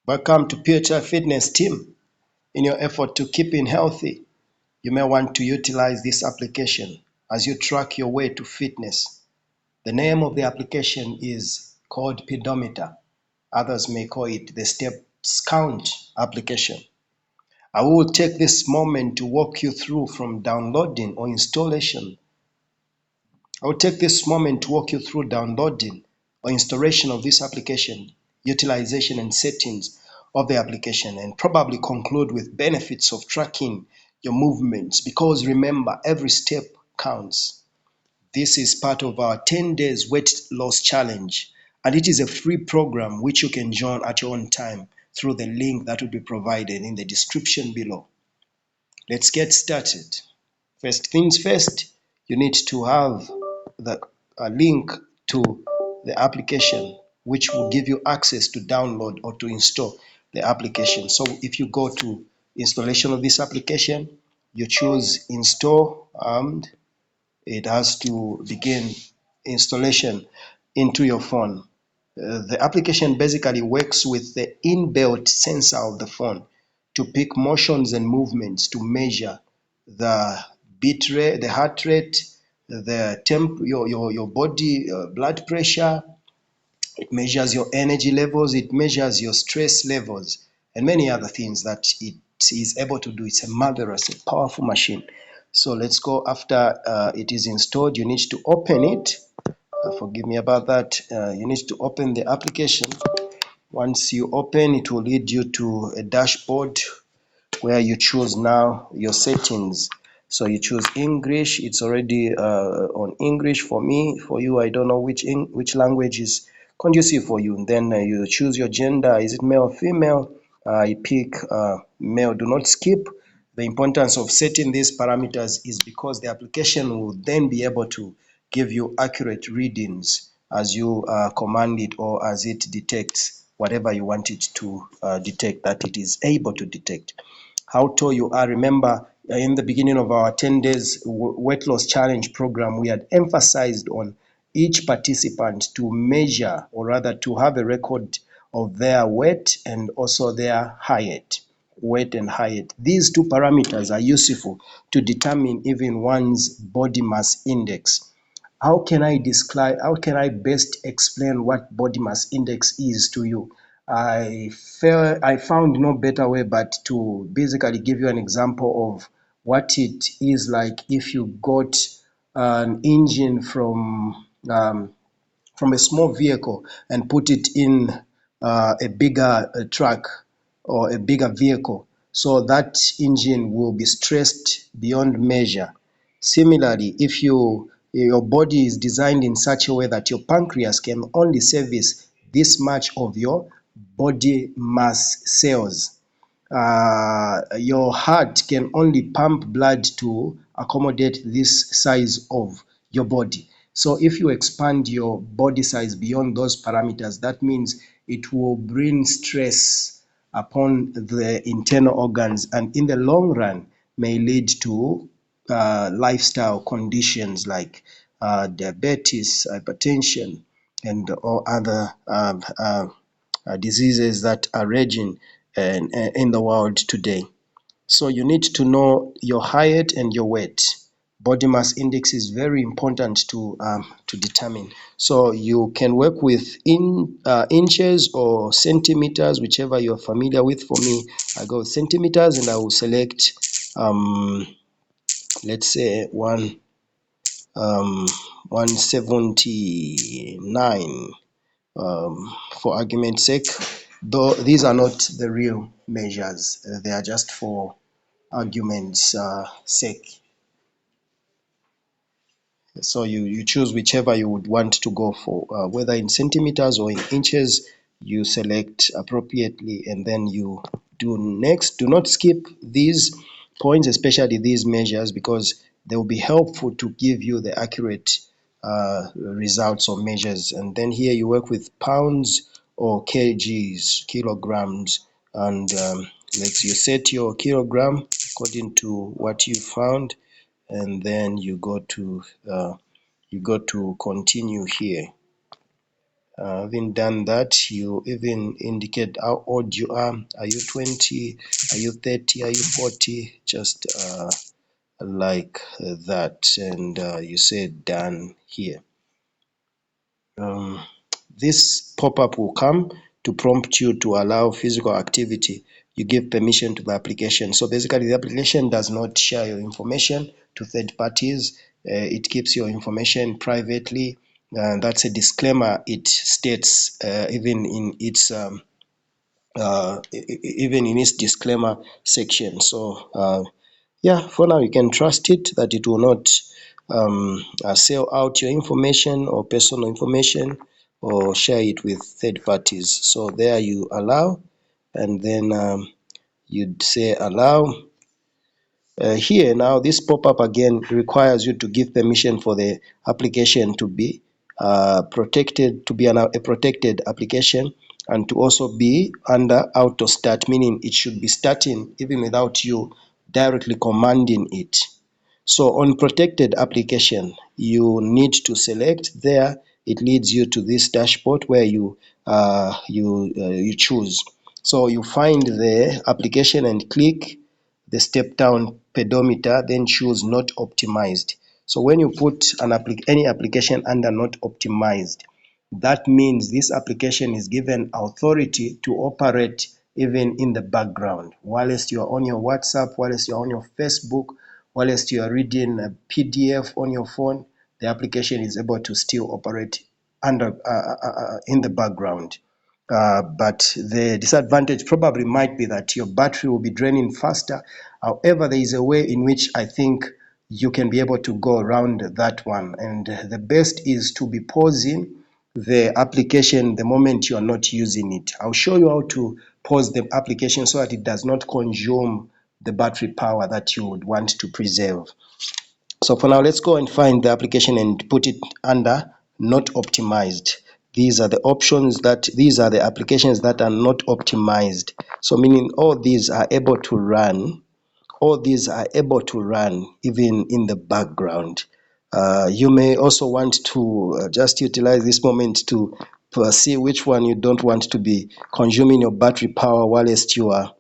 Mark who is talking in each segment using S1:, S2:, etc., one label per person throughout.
S1: Welcome to Future Fitness Team. In your effort to keep in healthy, you may want to utilize this application as you track your way to fitness. The name of the application is called Pedometer. Others may call it the Steps Count application. I will take this moment to walk you through from downloading or installation. I will take this moment to walk you through downloading or installation of this application, utilization and settings of the application, and probably conclude with benefits of tracking your movements, because remember, every step counts. This is part of our 10 days weight loss challenge, and it is a free program which you can join at your own time through the link that will be provided in the description below. Let's get started. First things first, you need to have a link to the application which will give you access to download or to install the application. So if you go to installation of this application, you choose install, and it has to begin installation into your phone. The application basically works with the inbuilt sensor of the phone to pick motions and movements to measure the beat rate, the heart rate, the your body blood pressure. It measures your energy levels, it measures your stress levels, and many other things that it is able to do. It's a marvelous, a powerful machine. So let's go. After it is installed, you need to open it. Forgive me about that. You need to open the application. Once you open, it will lead you to a dashboard where you choose now your settings. So you choose English. It's already on English for me. For you, I don't know which language is conducive for you. And then you choose your gender. Is it male or female? I pick male. Do not skip. The importance of setting these parameters is because the application will then be able to give you accurate readings as you command it, or as it detects whatever you want it to detect, that it is able to detect. How tall you are. Remember, in the beginning of our 10 days weight loss challenge program, we had emphasized on each participant to measure, or rather to have a record of their weight and also their height. Weight and height. These two parameters are useful to determine even one's body mass index. How can I best explain what body mass index is to you? I found no better way but to basically give you an example of what it is like if you got an engine from a small vehicle and put it in a bigger truck or a bigger vehicle. So that engine will be stressed beyond measure. Similarly, if your body is designed in such a way that your pancreas can only service this much of your body mass cells, your heart can only pump blood to accommodate this size of your body. So if you expand your body size beyond those parameters, that means it will bring stress upon the internal organs, and in the long run may lead to lifestyle conditions like diabetes, hypertension, and all other diseases that are raging in the world today. So you need to know your height and your weight. Body mass index is very important to determine. So you can work with inches or centimeters, whichever you're familiar with. For me, I go with centimeters, and I will select let's say 179 for argument's sake, though these are not the real measures. They are just for argument's sake. So you choose whichever you would want to go for, whether in centimeters or in inches. You select appropriately, and then you do next. Do not skip these points, especially these measures, because they will be helpful to give you the accurate results or measures. And then here you work with pounds or kgs, kilograms, and you set your kilogram according to what you found, and then you go to continue here. Having done that, you even indicate how old you are. Are you 20? Are you 30? Are you 40? Just like that, and you say done here. Um, this pop-up will come to prompt you to allow physical activity. You give permission to the application. So basically, the application does not share your information to third parties. It keeps your information privately. That's a disclaimer. It states even in its even in its disclaimer section. So yeah, for now you can trust it that it will not sell out your information or personal information or share it with third parties. So there you allow, and then you'd say allow. Here now, this pop-up again requires you to give permission for the application to be protected, to be a protected application, and to also be under auto start, meaning it should be starting even without you directly commanding it. So on protected application, you need to select there. It leads you to this dashboard where you choose. So you find the application and click the step down pedometer, then choose not optimized. So when you put any application under not optimized, that means this application is given authority to operate even in the background. Whilst you are on your WhatsApp, whilst you are on your Facebook, whilst you are reading a PDF on your phone, the application is able to still operate in the background. But the disadvantage probably might be that your battery will be draining faster. However, there is a way in which I think you can be able to go around that one. And the best is to be pausing the application the moment you are not using it. I'll show you how to pause the application so that it does not consume the battery power that you would want to preserve. So for now, let's go and find the application and put it under not optimized. These are the options these are the applications that are not optimized. So meaning all these are able to run even in the background. You may also want to just utilize this moment to see which one you don't want to be consuming your battery power whilst you are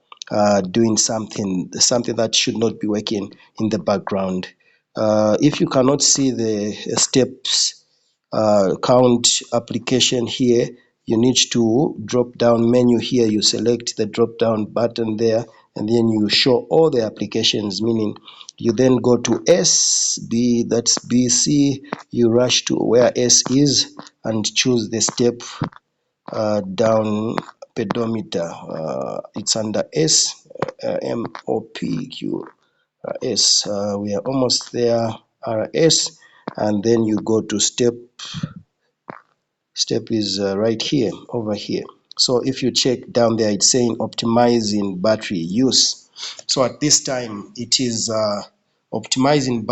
S1: doing something that should not be working in the background. If you cannot see the steps count application here, you need to drop down menu here. You select the drop down button there, and then you show all the applications, meaning you then go to S, B, that's BC, you rush to where S is and choose the step down pedometer. It's under S, MOPQ. S. We are almost there. RS, and then you go to step. Step is right here, over here. So if you check down there, it's saying optimizing battery use. So at this time, it is optimizing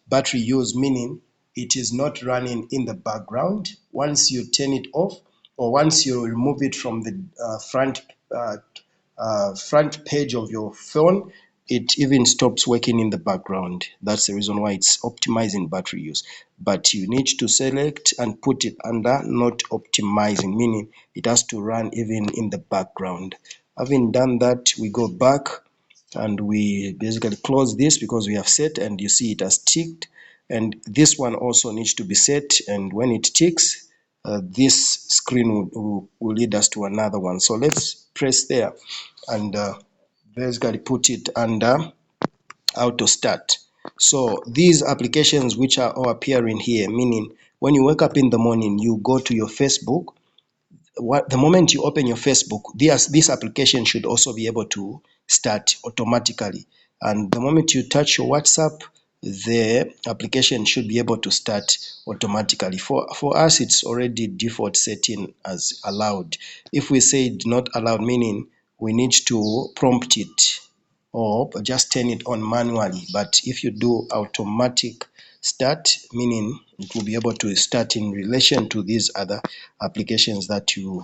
S1: battery use, meaning it is not running in the background. Once you turn it off, or once you remove it from the front page of your phone, it even stops working in the background. That's the reason why it's optimizing battery use. But you need to select and put it under not optimizing, meaning it has to run even in the background. Having done that, we go back and we basically close this because we have set, and you see it has ticked. And this one also needs to be set, and when it ticks, this screen will lead us to another one. So let's press there and basically put it under auto start. So these applications which are all appearing here, meaning when you wake up in the morning, you go to your Facebook. The moment you open your Facebook, this application should also be able to start automatically. And the moment you touch your WhatsApp, the application should be able to start automatically. For us, it's already default setting as allowed. If we say not allowed, meaning we need to prompt it or just turn it on manually. But if you do automatic start, meaning it will be able to start in relation to these other applications that you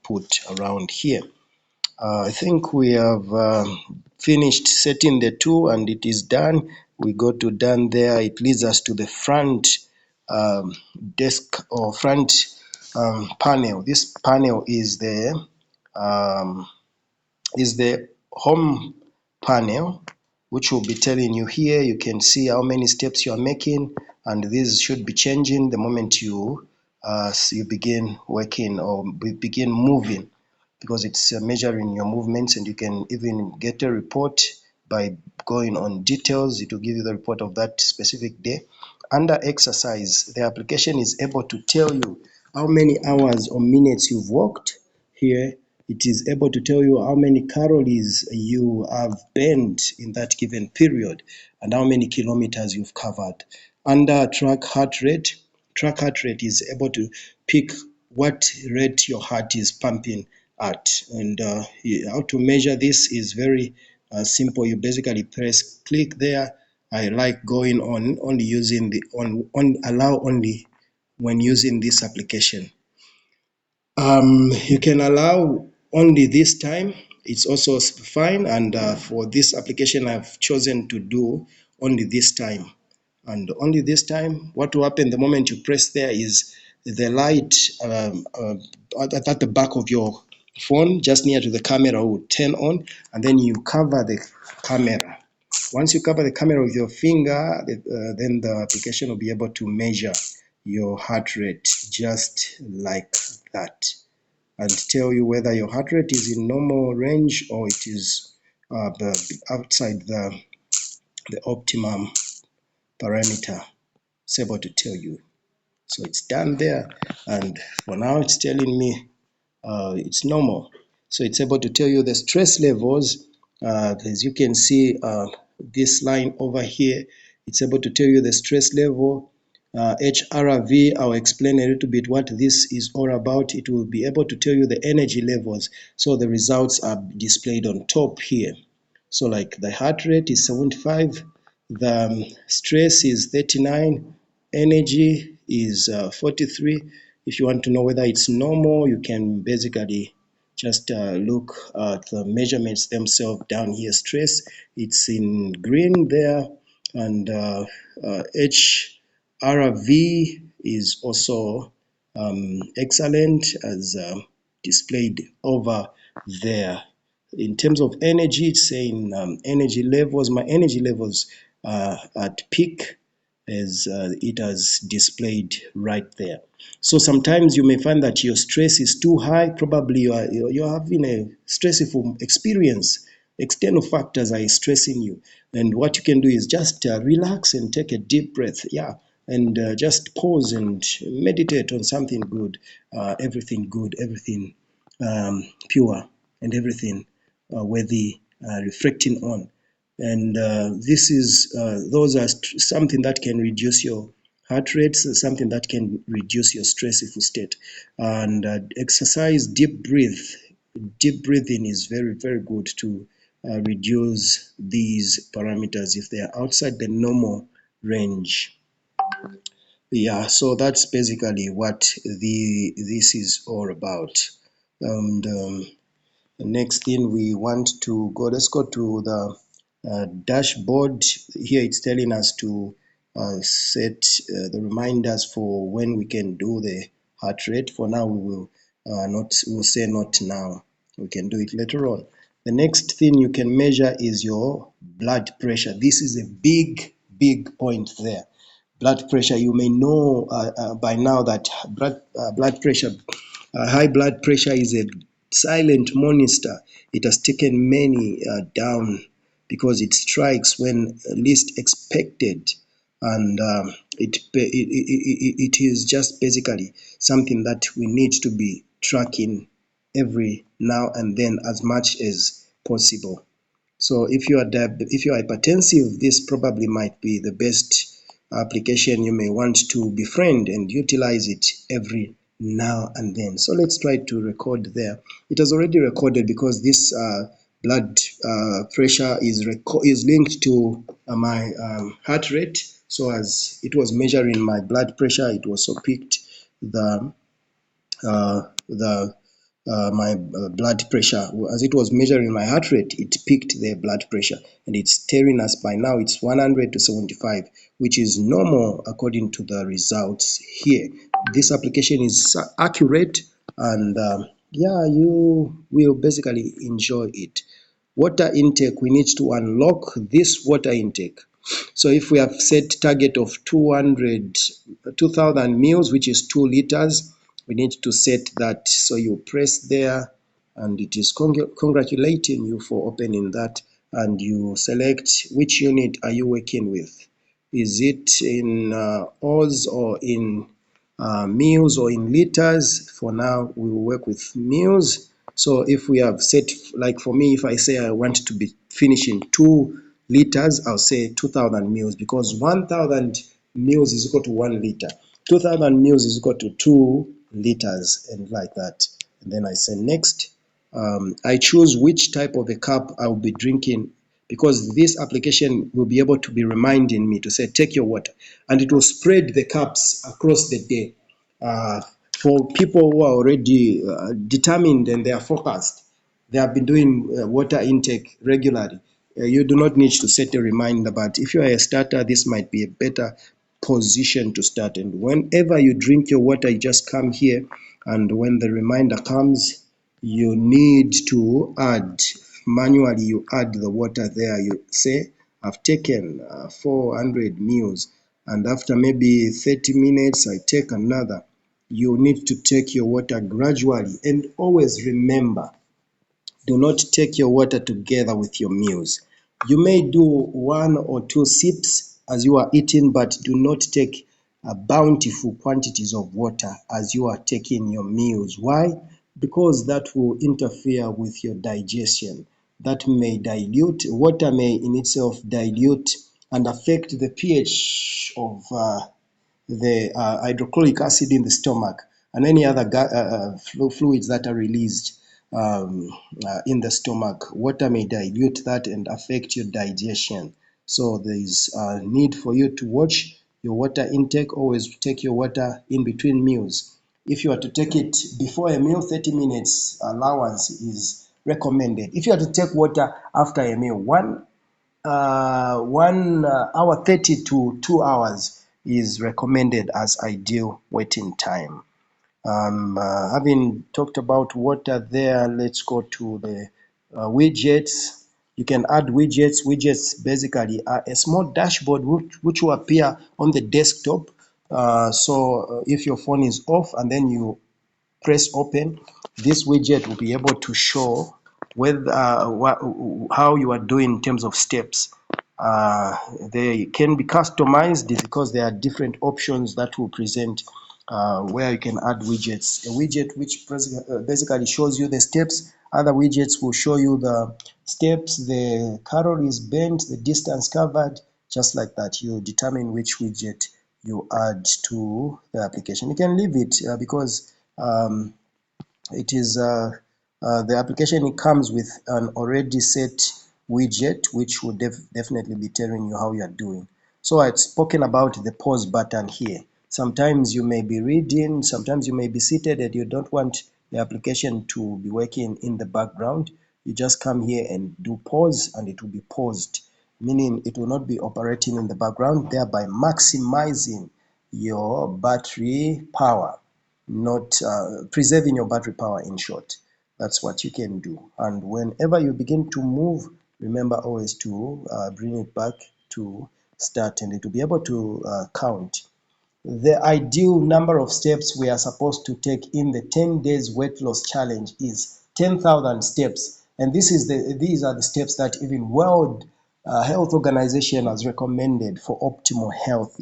S1: put around here. I think we have finished setting the two and it is done. We go to done there. It leads us to the front desk or front panel. This panel um, is the home panel, which will be telling you here. You can see how many steps you are making, and this should be changing the moment you begin working or begin moving, because it's measuring your movements, and you can even get a report by going on details. It will give you the report of that specific day. Under exercise, the application is able to tell you how many hours or minutes you've worked. Here it is able to tell you how many calories you have burned in that given period and how many kilometers you've covered. Under track heart rate is able to pick what rate your heart is pumping at. And how to measure this is very simple. You basically press click there. I like going on only using the on allow only when using this application. You can allow only this time. It's also fine. And for this application, I've chosen to do only this time. And only this time, what will happen the moment you press there is the light at the back of your phone, just near to the camera, will turn on, and then you cover the camera. Once you cover the camera with your finger, then the application will be able to measure your heart rate just like that, and tell you whether your heart rate is in normal range or it is outside the optimum parameter. It's able to tell you. So it's done there, and for now it's telling me it's normal. So it's able to tell you the stress levels. As you can see, this line over here, it's able to tell you the stress level. HRV, I'll explain a little bit what this is all about. It will be able to tell you the energy levels. So the results are displayed on top here. So like the heart rate is 75, the stress is 39, energy is 43. If you want to know whether it's normal, you can basically just look at the measurements themselves down here. Stress, it's in green there, and HRV is also excellent, as displayed over there. In terms of energy, it's saying energy levels. My energy levels are at peak, as it has displayed right there. So sometimes you may find that your stress is too high. Probably you're having a stressful experience. External factors are stressing you, and what you can do is just relax and take a deep breath. Yeah, and just pause and meditate on something good, everything pure, and everything worthy reflecting on. And this is those are something that can reduce your heart rate, so something that can reduce your stressful state. And exercise, deep breathing is very good to reduce these parameters if they are outside the normal range. Yeah, so that's basically what this is all about. And the next thing we want to go, let's go to the dashboard. Here it's telling us to set the reminders for when we can do the heart rate. For now, we will we'll say not now. We can do it later on. The next thing you can measure is your blood pressure. This is a big point there. Blood pressure, you may know by now that blood pressure, high blood pressure is a silent monster. It has taken many down because it strikes when least expected, and it is just basically something that we need to be tracking every now and then as much as possible. So if you're hypertensive, this probably might be the best application you may want to befriend and utilize it every now and then. So let's try to record there. It has already recorded because this blood pressure is linked to my heart rate. So as it was measuring my blood pressure, it also picked the my blood pressure. As it was measuring my heart rate, it picked the blood pressure, and it's telling us by now it's 100 to 75, which is normal according to the results here. this application is accurate, and yeah, you will basically enjoy it. Water intake, we need to unlock this water intake. So if we have set target of 2,000 mils, which is 2 liters, we need to set that. So you press there, and it is congratulating you for opening that, and you select which unit are you working with. Is it in Oz or in mils or in liters? For now, we will work with mils. So if we have set, like for me, if I say I want to be finishing 2 liters, I'll say 2,000 mils, because 1,000 mils is equal to 1 liter. 2,000 mils is equal to 2 liters, and like that. And then I say next. I choose which type of a cup I'll be drinking, because this application will be able to be reminding me to say, take your water, and it will spread the cups across the day. Uh, for people who are already determined and they are focused, they have been doing water intake regularly. You do not need to set a reminder, but if you are a starter, this might be a better position to start. And whenever you drink your water, you just come here, and when the reminder comes, you need to add manually. You add the water there. You say, I've taken 400 mils, and after maybe 30 minutes, I take another. You need to take your water gradually, and always remember, do not take your water together with your meals. You may do 1 or 2 sips as you are eating, but do not take bountiful quantities of water as you are taking your meals. Why? Because that will interfere with your digestion. That may dilute, water may in itself dilute and affect the pH of the hydrochloric acid in the stomach, and any other fluids that are released in the stomach. Water may dilute that and affect your digestion. So there is a need for you to watch your water intake. Always take your water in between meals. If you are to take it before a meal, 30 minutes allowance is recommended. If you are to take water after a meal, 1 hour 30 to 2 hours is recommended as ideal waiting time. Having talked about water there, let's go to the widgets. You can add widgets. Widgets basically are a small dashboard which will appear on the desktop. So if your phone is off and then you press open, this widget will be able to show whether how you are doing in terms of steps. They can be customized because there are different options that will present where you can add widgets. A widget which basically shows you the steps. Other widgets will show you the steps, the calories burnt, the distance covered, just like that. You determine which widget you add to the application. You can leave it because it is the application, it comes with an already set widget which will definitely be telling you how you are doing. So I've spoken about the pause button here. Sometimes you may be reading, sometimes you may be seated and you don't want the application to be working in the background. You just come here and do pause and it will be paused, meaning it will not be operating in the background, thereby maximizing your battery power, not preserving your battery power, in short. That's what you can do. And whenever you begin to move, remember always to bring it back to start, and it will be able to count. The ideal number of steps we are supposed to take in the 10 days weight loss challenge is 10,000 steps. And these are the steps that even World Health Organization has recommended for optimal health,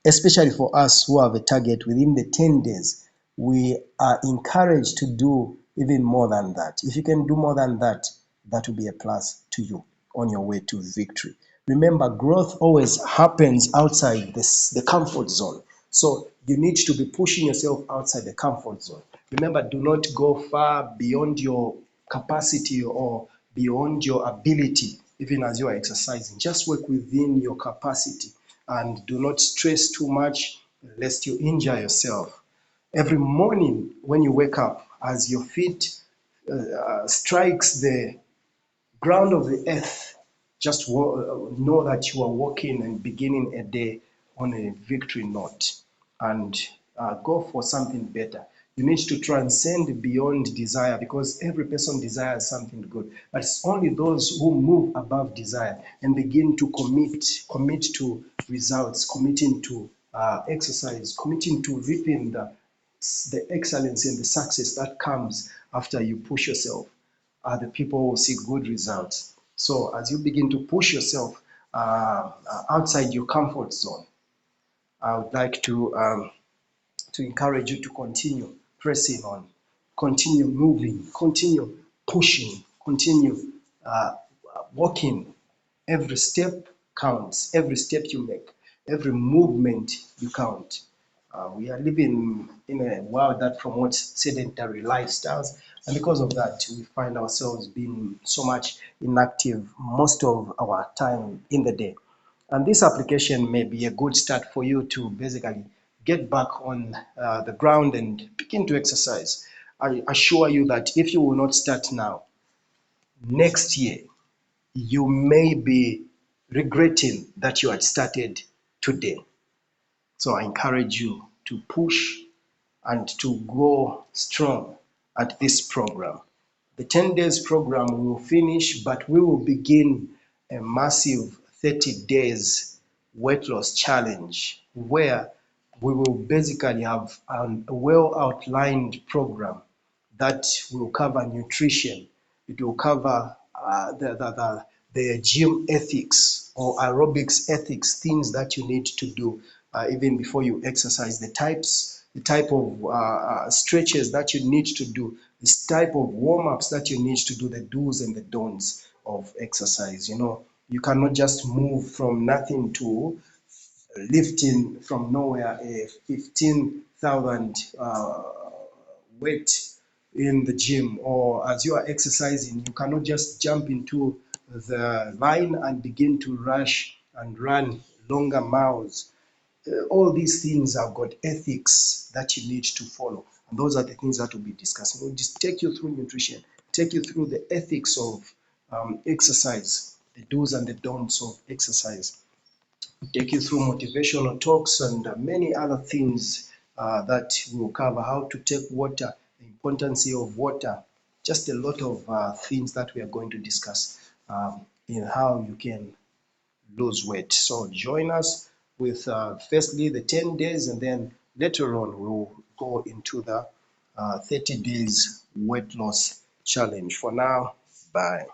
S1: especially for us who have a target within the 10 days. We are encouraged to do even more than that. If you can do more than that, that will be a plus to you on your way to victory. Remember, growth always happens outside the comfort zone. So you need to be pushing yourself outside the comfort zone. Remember, do not go far beyond your capacity or beyond your ability, even as you are exercising. Just work within your capacity and do not stress too much lest you injure yourself. Every morning when you wake up, as your feet strikes the ground of the earth, just know that you are walking and beginning a day on a victory note. And go for something better. You need to transcend beyond desire, because every person desires something good. But it's only those who move above desire and begin to commit to results, committing to exercise, committing to reaping the excellence and the success that comes after you push yourself. The people will see good results. So as you begin to push yourself outside your comfort zone, I would like to encourage you to continue pressing on, continue moving, continue pushing, continue uh, walking. Every step counts, every step you make, every movement you count. We are living in a world that promotes sedentary lifestyles, and because of that, we find ourselves being so much inactive most of our time in the day. And this application may be a good start for you to basically get back on the ground and begin to exercise. I assure you that if you will not start now, next year you may be regretting that you had started today. So I encourage you to push and to go strong at this program. The 10 days program will finish, but we will begin a massive 30 days weight loss challenge where we will basically have a well outlined program that will cover nutrition. It will cover the gym ethics or aerobics ethics, things that you need to do even before you exercise, the type of stretches that you need to do, this type of warm-ups that you need to do, the do's and the don'ts of exercise. You know, you cannot just move from nothing to lifting from nowhere a 15,000 weight in the gym, or as you are exercising, you cannot just jump into the line and begin to rush and run longer miles. All these things have got ethics that you need to follow. And those are the things that we'll be discussing. We'll just take you through nutrition, take you through the ethics of exercise, the do's and the don'ts of exercise, take you through motivational talks and many other things that will cover how to take water, the importance of water, just a lot of things that we are going to discuss in how you can lose weight. So join us with firstly the 10 days, and then later on we'll go into the 30 days weight loss challenge. For now, bye.